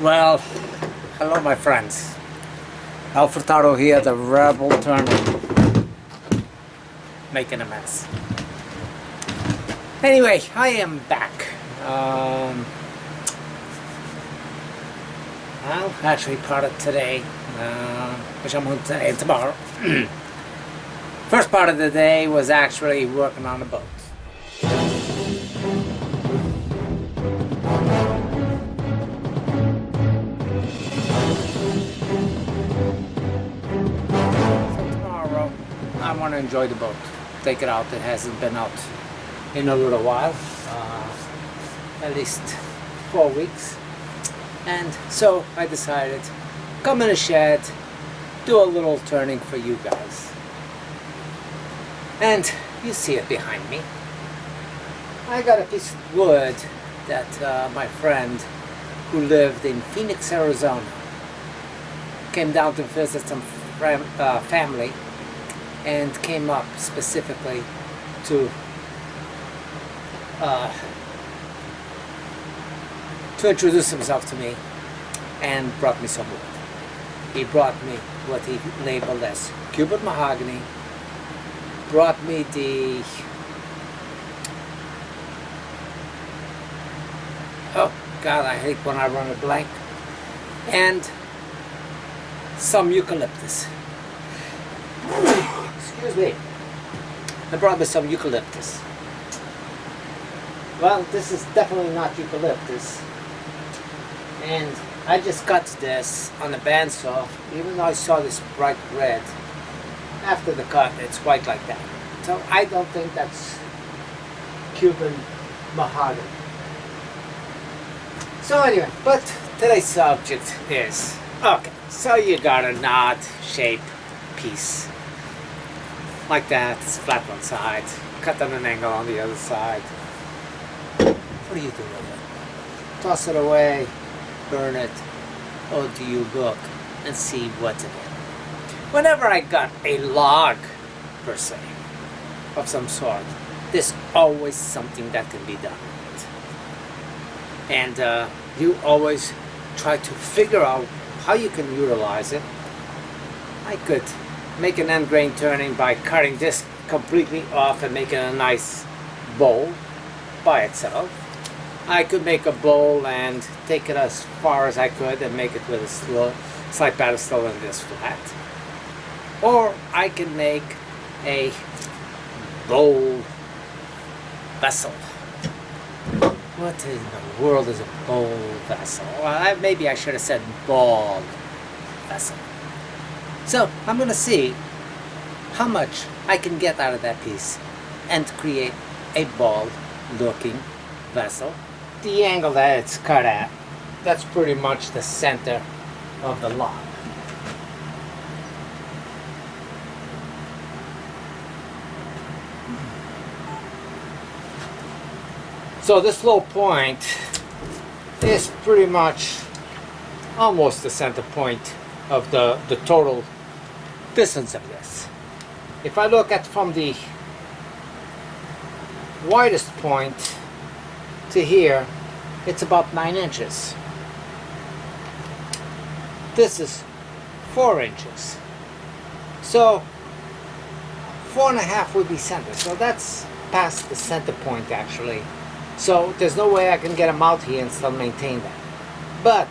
Well, hello my friends. Alfredo here, the rebel turner, making a mess. Anyway, I am back. Well, actually part of today, which I'm going to say tomorrow. First part of the day was actually working on a boat. I want to enjoy the boat, take it out. It hasn't been out in a little while, at least 4 weeks, and so I decided come in the shed, do a little turning for you guys. And you see it behind me. I got a piece of wood that my friend who lived in Phoenix, Arizona, came down to visit some family, and came up specifically to introduce himself to me, and brought me some wood. He brought me what he labeled as Cuban mahogany, brought me the oh god, I hate when I run a blank, and some eucalyptus. Excuse me. I brought me some eucalyptus. Well, this is definitely not eucalyptus. And I just cut this on the bandsaw, even though I saw this bright red. After the cut, it's white like that. So I don't think that's Cuban mahogany. So anyway, but today's subject is, okay, so you got a knot shape piece. Like that, it's flat one side, cut on an angle on the other side. What do you do with it? Toss it away, burn it, or do you look and see what's in it? Whenever I got a log, per se, of some sort, there's always something that can be done with it. And you always try to figure out how you can utilize it. I could make an end grain turning by cutting this completely off and making a nice bowl by itself. I could make a bowl and take it as far as I could and make it with a slight pedestal and this flat. Or I can make a bowl vessel. What in the world is a bowl vessel? Well, maybe I should have said ball vessel. So I'm going to see how much I can get out of that piece and create a ball looking vessel. The angle that it's cut at, that's pretty much the center of the log. So this low point is pretty much almost the center point of the total distance of this. If I look at from the widest point to here, it's about 9 inches. This is 4 inches. So 4.5 would be center. So that's past the center point actually. So there's no way I can get them out here and still maintain that. But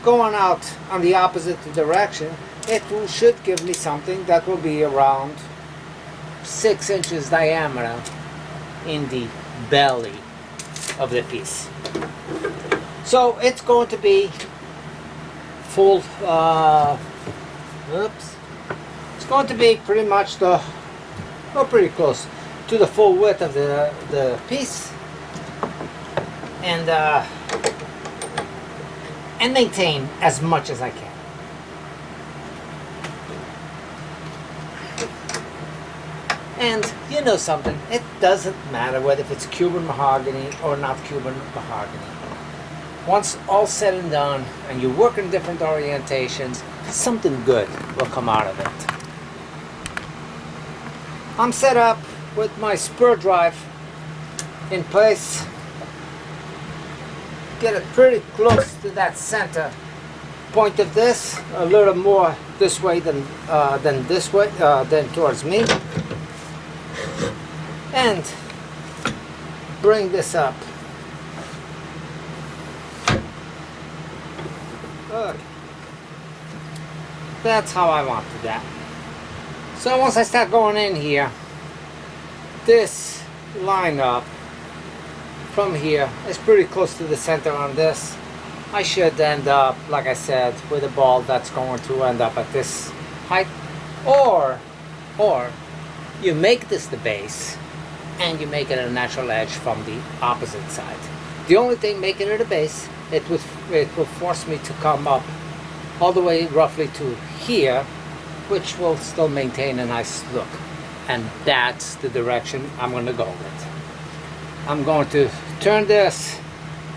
going out on the opposite direction, it should give me something that will be around 6 inches diameter in the belly of the piece. So it's going to be full, it's going to be pretty much pretty close to the full width of the piece, and maintain as much as I can. And you know something, it doesn't matter whether if it's Cuban mahogany or not Cuban mahogany. Once all said and done, and you work in different orientations, something good will come out of it. I'm set up with my spur drive in place. get it pretty close to that center point of this, a little more this way than this way, than towards me, and bring this up. Okay. That's how I wanted that. So once I start going in here, this line up from here is pretty close to the center on this. I should end up, like I said, with a ball that's going to end up at this height. Or you make this the base and you make it a natural edge from the opposite side. The only thing making it a base, it will force me to come up all the way roughly to here, which will still maintain a nice look. And that's the direction I'm going to go with. I'm going to turn this,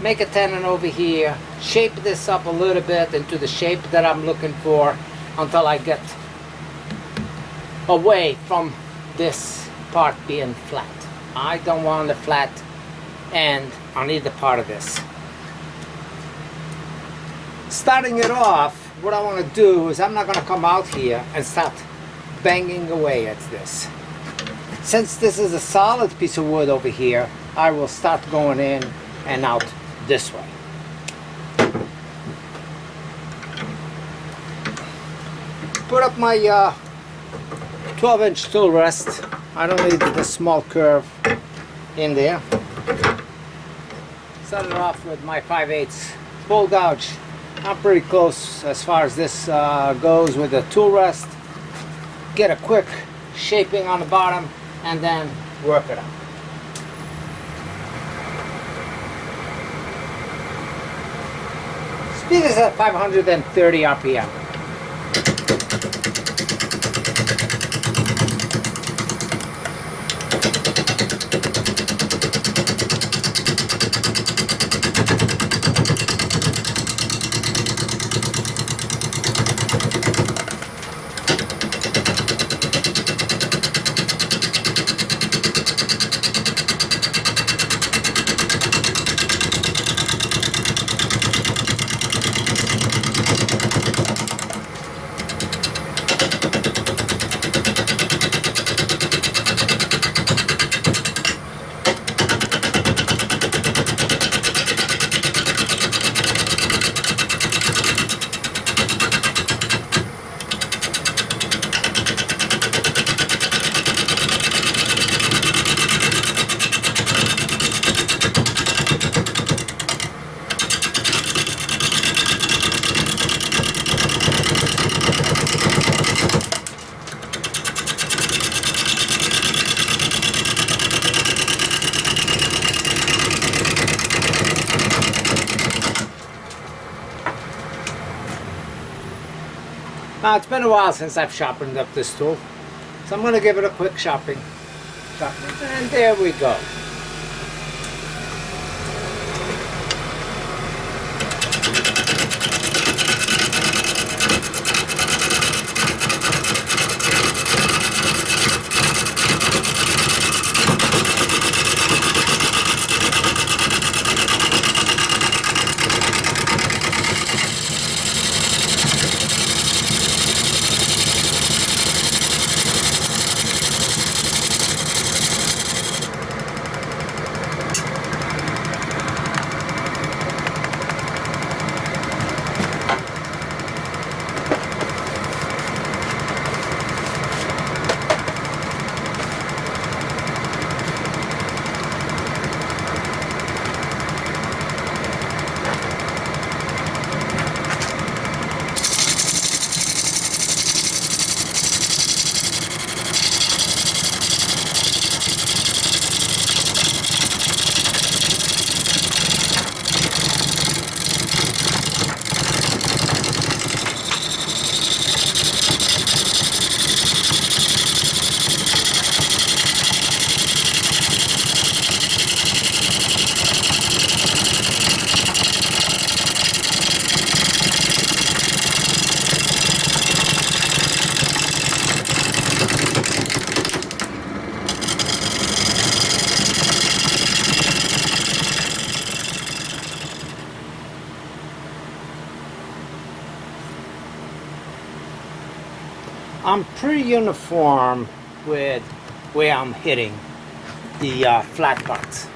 make a tenon over here, shape this up a little bit into the shape that I'm looking for until I get away from this part being flat. I don't want a flat end on either part of this. Starting it off, what I want to do is I'm not going to come out here and start banging away at this. Since this is a solid piece of wood over here, I will start going in and out this way. Put up my 12-inch tool rest. I don't need the small curve in there. Start it off with my 5/8 bowl gouge. I'm pretty close as far as this goes with the tool rest. Get a quick shaping on the bottom and then work it out. Speed is at 530 RPM. Now it's been a while since I've sharpened up this tool, so I'm going to give it a quick sharpening, and there we go. I'm pretty uniform with where I'm hitting the flat parts.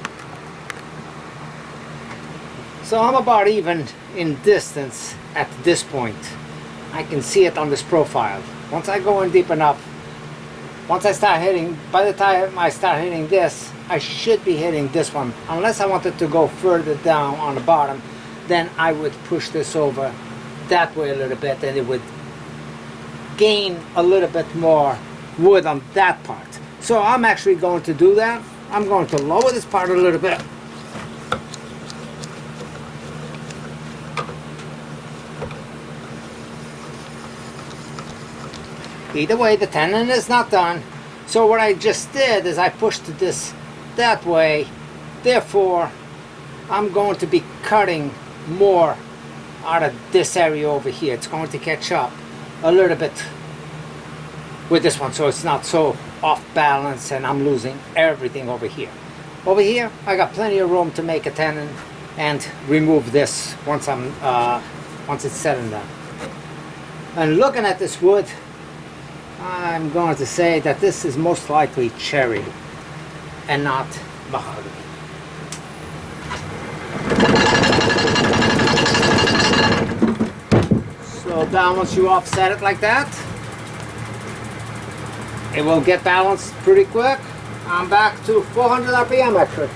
So I'm about even in distance at this point. I can see it on this profile. Once I go in deep enough, once I start hitting, by the time I start hitting this, I should be hitting this one. Unless I wanted to go further down on the bottom, then I would push this over that way a little bit, and it would gain a little bit more wood on that part. So I'm actually going to do that. I'm going to lower this part a little bit. Either way, the tenon is not done. So what I just did is I pushed this that way. Therefore, I'm going to be cutting more out of this area over here. It's going to catch up a little bit with this one, so it's not so off balance and I'm losing everything over here. Over here, I got plenty of room to make a tenon and remove this once once it's said and done. And looking at this wood, I'm going to say that this is most likely cherry and not mahogany. So down, once you offset it like that, it will get balanced pretty quick. I'm back to 400 RPM actually.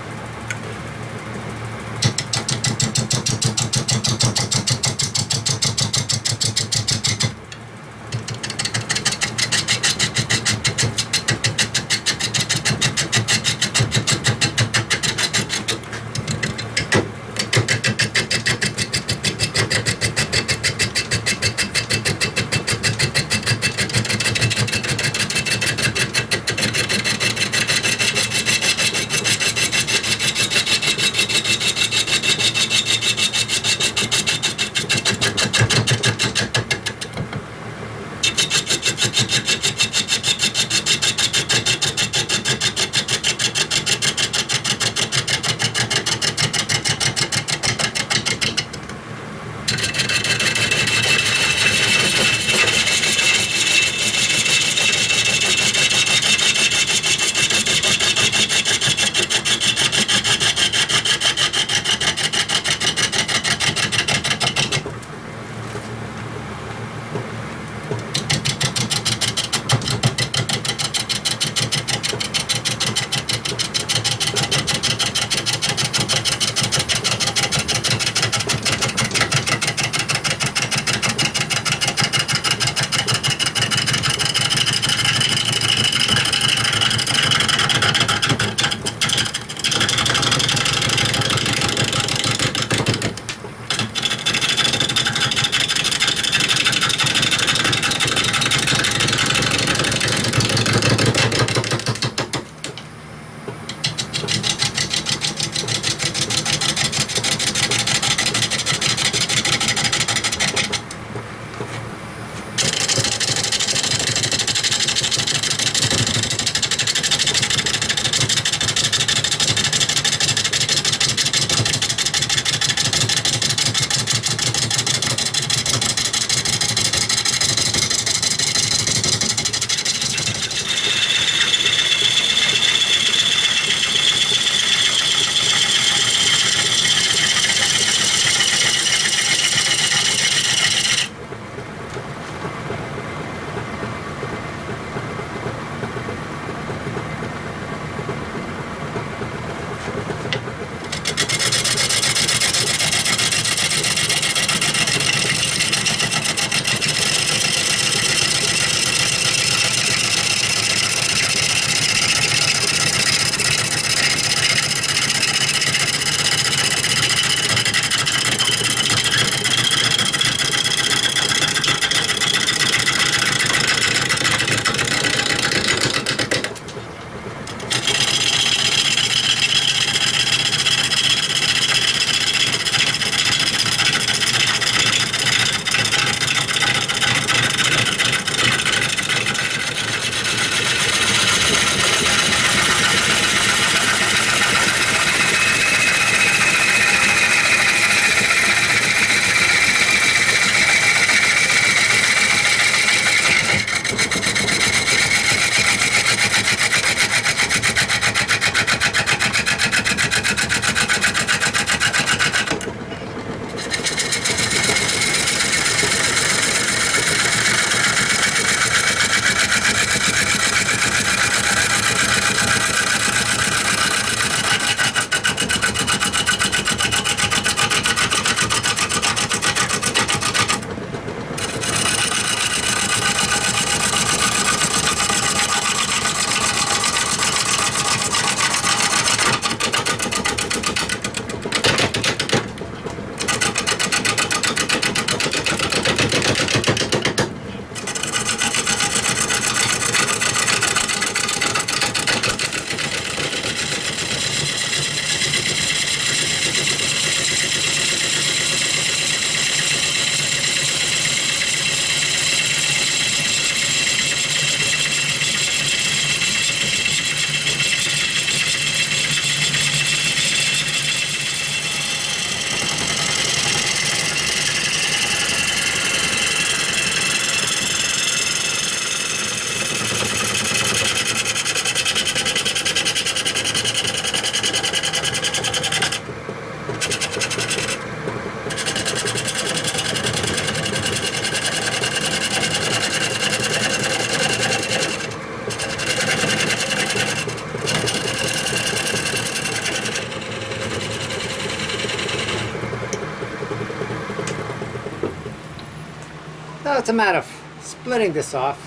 Now it's a matter of splitting this off,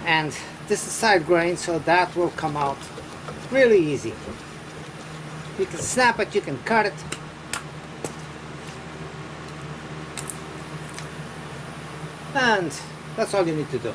and this is side grain, so that will come out really easy. You can snap it, you can cut it. And that's all you need to do.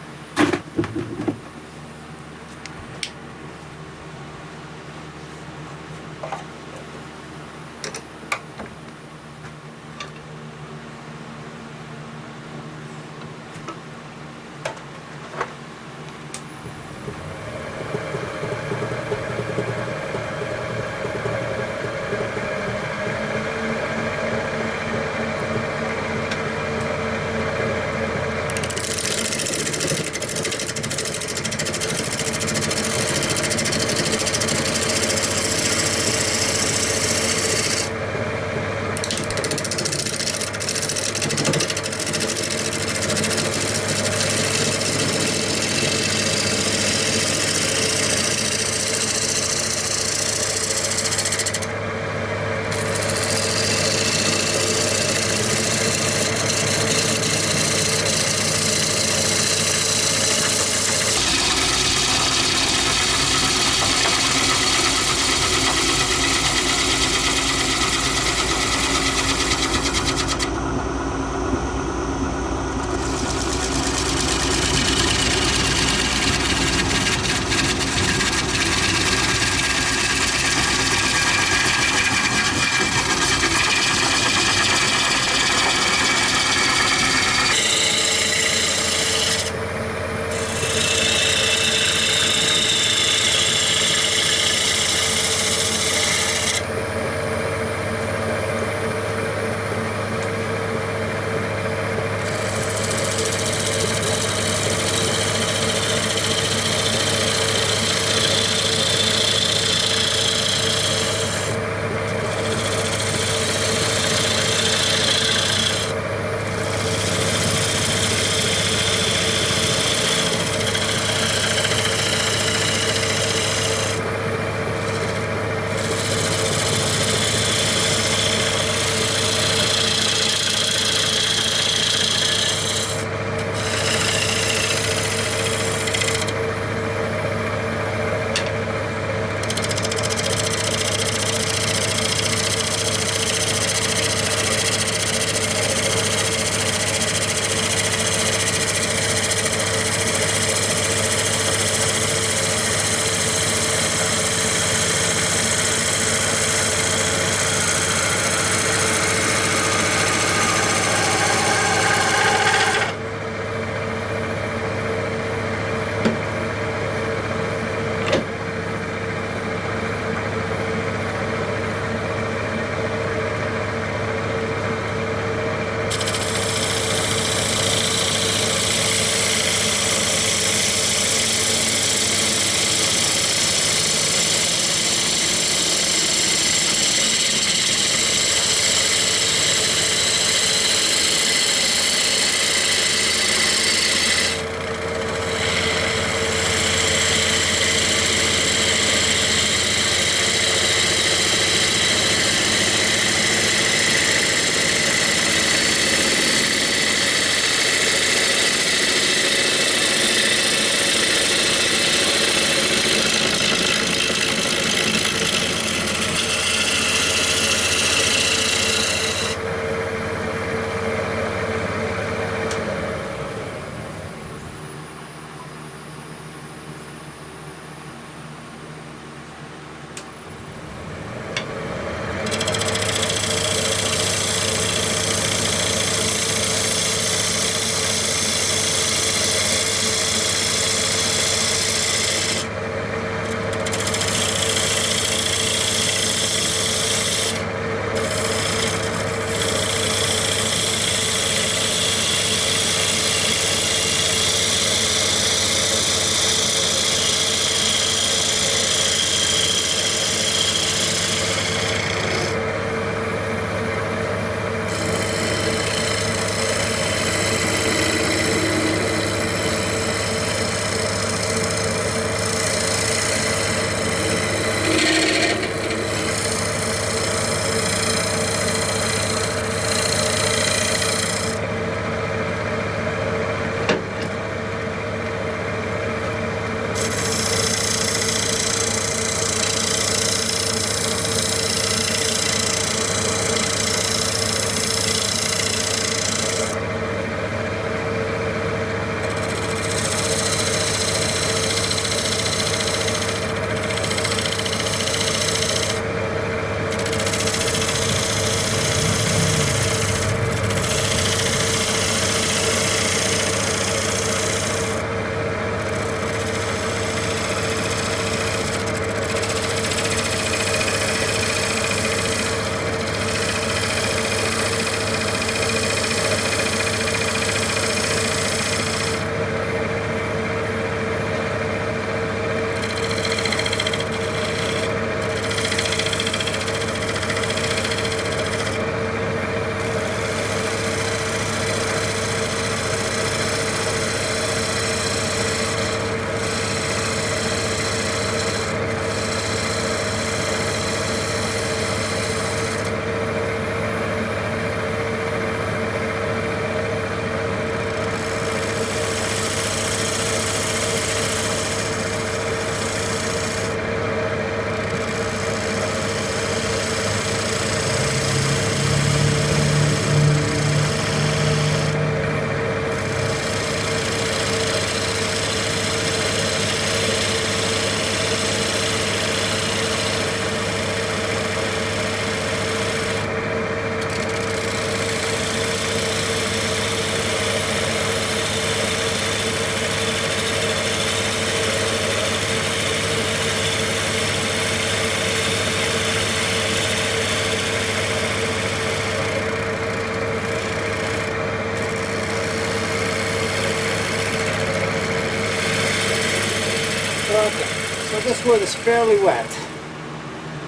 this wood is fairly wet,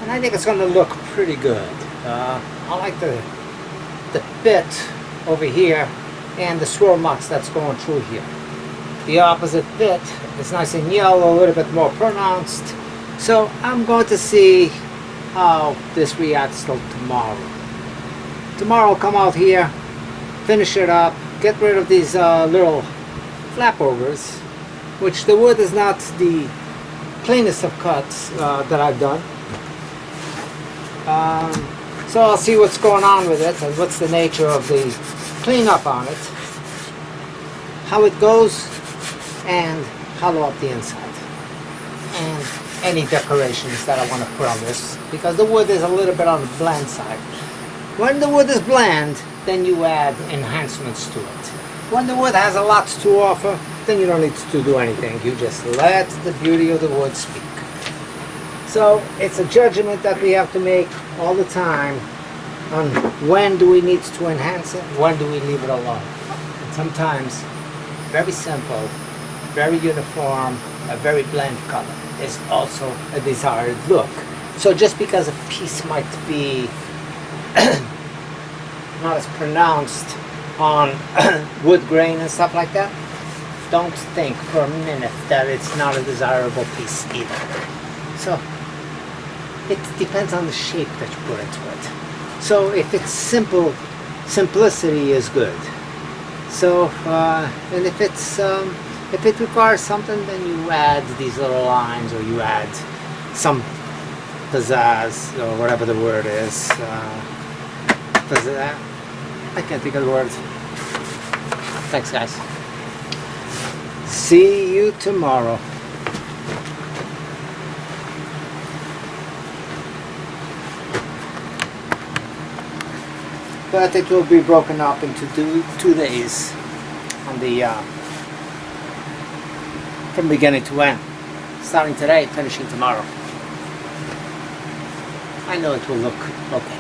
and I think it's going to look pretty good. I like the bit over here and the swirl marks that's going through here. The opposite bit is nice and yellow, a little bit more pronounced. So I'm going to see how this reacts till tomorrow. Tomorrow I'll come out here, finish it up, get rid of these little flap overs, which the wood is not the cleanest of cuts that I've done. So I'll see what's going on with it and what's the nature of the cleanup on it, how it goes, and hollow up the inside, and any decorations that I want to put on this, because the wood is a little bit on the bland side. When the wood is bland, then you add enhancements to it. When the wood has a lot to offer, then you don't need to do anything. You just let the beauty of the wood speak. So it's a judgment that we have to make all the time on when do we need to enhance it, when do we leave it alone. And sometimes, very simple, very uniform, a very bland color is also a desired look. So just because a piece might be not as pronounced on wood grain and stuff like that, don't think for a minute that it's not a desirable piece either. So it depends on the shape that you put into it. So if it's simple, simplicity is good. So and if it's if it requires something, then you add these little lines, or you add some pizzazz, or whatever the word is. Pizzazz? I can't think of the word. Thanks, guys. See you tomorrow. But it will be broken up into two days on the from beginning to end. Starting today, finishing tomorrow. I know it will look okay.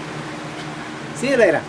See you later.